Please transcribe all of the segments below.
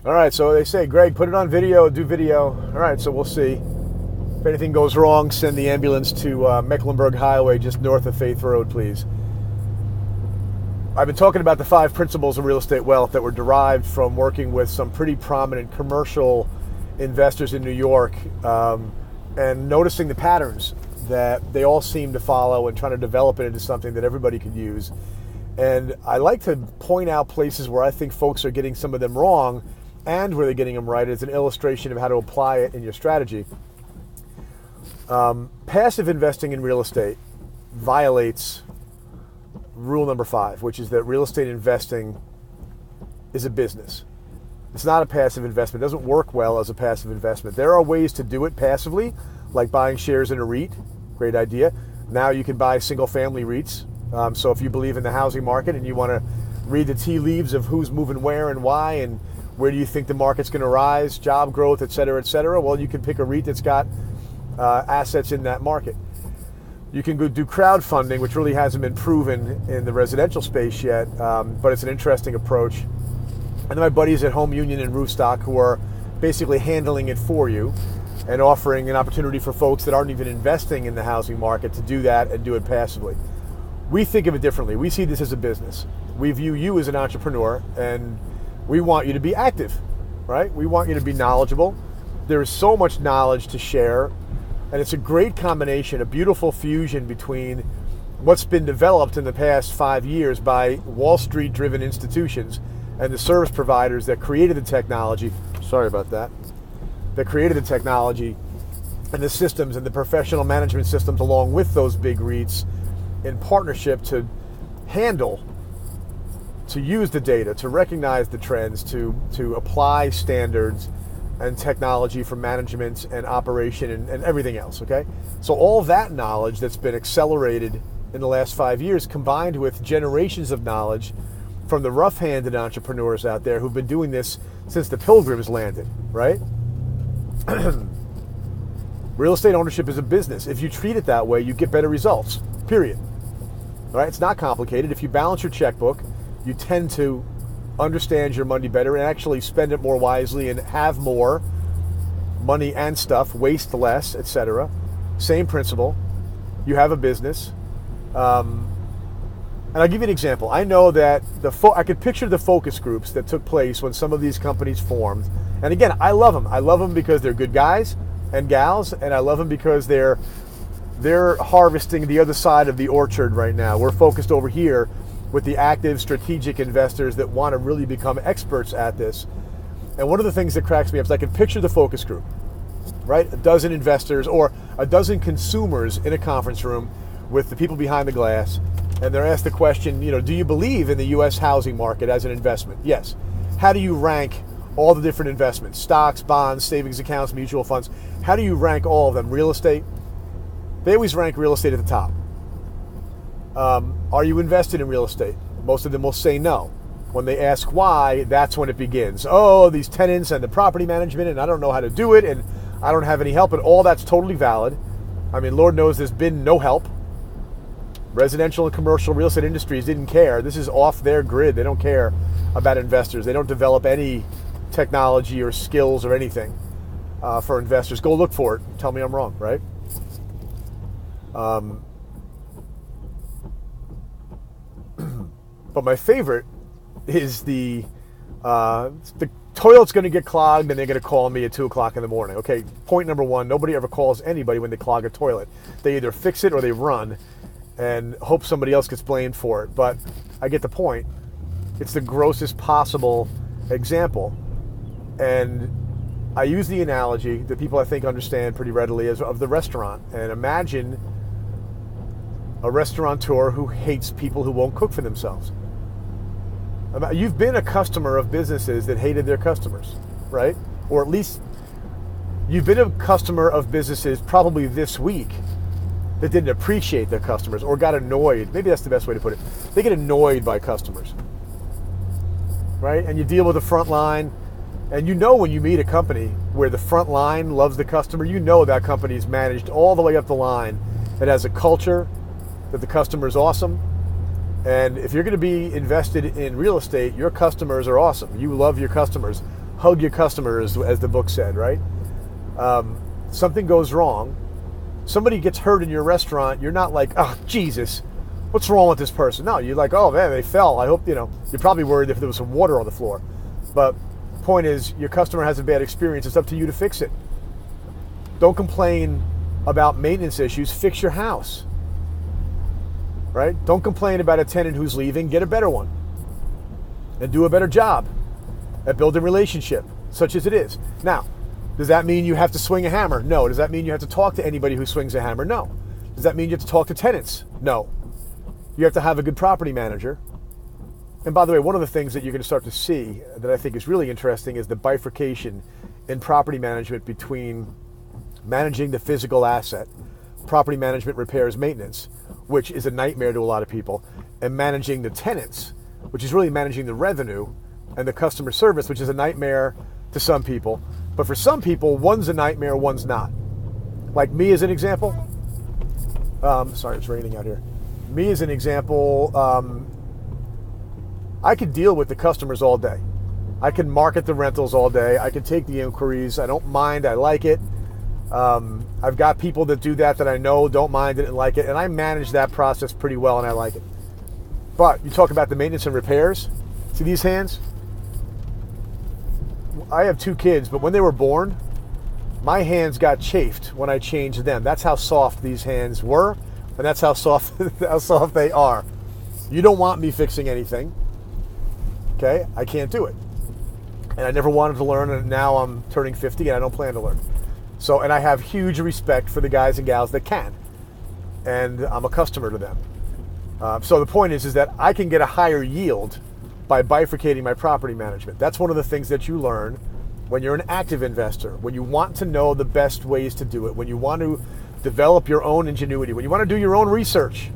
All right, so they say, Greg, put it on video, do video. All right, so we'll see. If anything goes wrong, send the ambulance to Mecklenburg Highway, just north of Faith Road, please. I've been talking about the 5 principles of real estate wealth that were derived from working with some pretty prominent commercial investors in New York, and noticing the patterns that they all seem to follow and trying to develop it into something that everybody could use. And I like to point out places where I think folks are getting some of them wrong and where they're getting them right as an illustration of how to apply it in your strategy. Passive investing in real estate violates rule number 5, which is that real estate investing is a business. It's not a passive investment. It doesn't work well as a passive investment. There are ways to do it passively, like buying shares in a REIT. Great idea. Now you can buy single-family REITs. So if you believe in the housing market and you want to read the tea leaves of who's moving where and why and where do you think the market's going to rise, job growth, et cetera, well, you can pick a REIT that's got assets in that market. You can go do crowdfunding, which really hasn't been proven in the residential space yet, but it's an interesting approach. And then my buddies at Home Union and Roofstock who are basically handling it for you and offering an opportunity for folks that aren't even investing in the housing market to do that and do it passively. We think of it differently. We see this as a business. We view you as an entrepreneur, and we want you to be active, right? We want you to be knowledgeable. There is so much knowledge to share, and it's a great combination, a beautiful fusion between what's been developed in the past 5 years by Wall Street-driven institutions and the service providers that created the technology. Sorry about that. That created the technology and the systems and the professional management systems along with those big REITs in partnership to handle, to use the data, to recognize the trends, to apply standards and technology for management and operation and everything else, okay? So all that knowledge that's been accelerated in the last 5 years combined with generations of knowledge from the rough-handed entrepreneurs out there who've been doing this since the Pilgrims landed, right? Real estate ownership is a business. If you treat it that way, you get better results, period. All right? It's not complicated. If you balance your checkbook, you tend to understand your money better and actually spend it more wisely and have more money and stuff, waste less, etc. Same principle. You have a business. And I'll give you an example. I know that I could picture the focus groups that took place when some of these companies formed. And again, I love them. I love them because they're good guys and gals, and I love them because they're harvesting the other side of the orchard right now. We're focused over here with the active strategic investors that want to really become experts at this. And one of the things that cracks me up is I can picture the focus group, right? A dozen investors or a dozen consumers in a conference room with the people behind the glass, and they're asked the question, do you believe in the U.S. housing market as an investment? Yes. How do you rank all the different investments? Stocks, bonds, savings accounts, mutual funds. How do you rank all of them? Real estate? They always rank real estate at the top. Are you invested in real estate? Most of them will say no. When they ask why, that's when it begins. Oh, these tenants and the property management, and I don't know how to do it, and I don't have any help, and all that's totally valid. I mean, Lord knows there's been no help. Residential and commercial real estate industries didn't care. This is off their grid. They don't care about investors. They don't develop any technology or skills or anything for investors. Go look for it. Tell me I'm wrong, right? But my favorite is the toilet's going to get clogged and they're going to call me at 2 o'clock in the morning. Okay, point number 1, nobody ever calls anybody when they clog a toilet. They either fix it or they run and hope somebody else gets blamed for it. But I get the point. It's the grossest possible example. And I use the analogy that people I think understand pretty readily as of the restaurant. And imagine a restaurateur who hates people who won't cook for themselves. You've been a customer of businesses that hated their customers, right? Or at least you've been a customer of businesses probably this week that didn't appreciate their customers or got annoyed. Maybe that's the best way to put it. They get annoyed by customers, right? And you deal with the front line, and when you meet a company where the front line loves the customer, that company's managed all the way up the line. It has a culture that the customer is awesome. And if you're going to be invested in real estate, your customers are awesome. You love your customers. hug your customer, as the book said, right? Something goes wrong. Somebody gets hurt in your restaurant. You're not like, oh, Jesus, what's wrong with this person? No, you're like, oh, man, they fell. I hope, you're probably worried if there was some water on the floor. But point is, your customer has a bad experience. It's up to you to fix it. Don't complain about maintenance issues. Fix your house, right? Don't complain about a tenant who's leaving. Get a better one and do a better job at building relationship, such as it is. Now, does that mean you have to swing a hammer? No. Does that mean you have to talk to anybody who swings a hammer? No. Does that mean you have to talk to tenants? No. You have to have a good property manager. And by the way, one of the things that you're going to start to see that I think is really interesting is the bifurcation in property management between managing the physical asset, property management, repairs, maintenance, which is a nightmare to a lot of people, and managing the tenants, which is really managing the revenue, and the customer service, which is a nightmare to some people. But for some people, one's a nightmare, one's not. Like me as an example. Sorry, it's raining out here. Me as an example, I could deal with the customers all day. I can market the rentals all day. I can take the inquiries. I don't mind. I like it. I've got people that do that I know don't mind it and like it. And I manage that process pretty well and I like it. But you talk about the maintenance and repairs. See these hands? I have 2 kids, but when they were born, my hands got chafed when I changed them. That's how soft these hands were, and that's how soft they are. You don't want me fixing anything. Okay? I can't do it. And I never wanted to learn, and now I'm turning 50 and I don't plan to learn. So, and I have huge respect for the guys and gals that can. And I'm a customer to them. So the point is that I can get a higher yield by bifurcating my property management. That's one of the things that you learn when you're an active investor, when you want to know the best ways to do it, when you want to develop your own ingenuity, when you want to do your own research.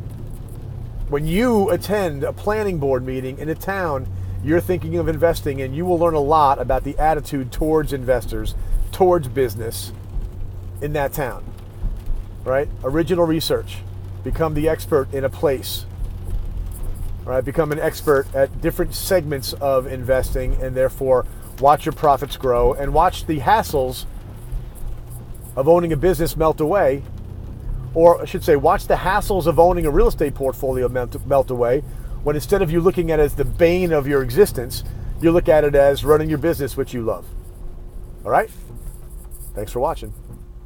When you attend a planning board meeting in a town you're thinking of investing in, you will learn a lot about the attitude towards investors, towards business in that town, right? Original research. Become the expert in a place. Right, become an expert at different segments of investing, and therefore watch your profits grow and watch the hassles of owning a business melt away, or I should say watch the hassles of owning a real estate portfolio melt away, when instead of you looking at it as the bane of your existence, you look at it as running your business, which you love. All right? Thanks for watching.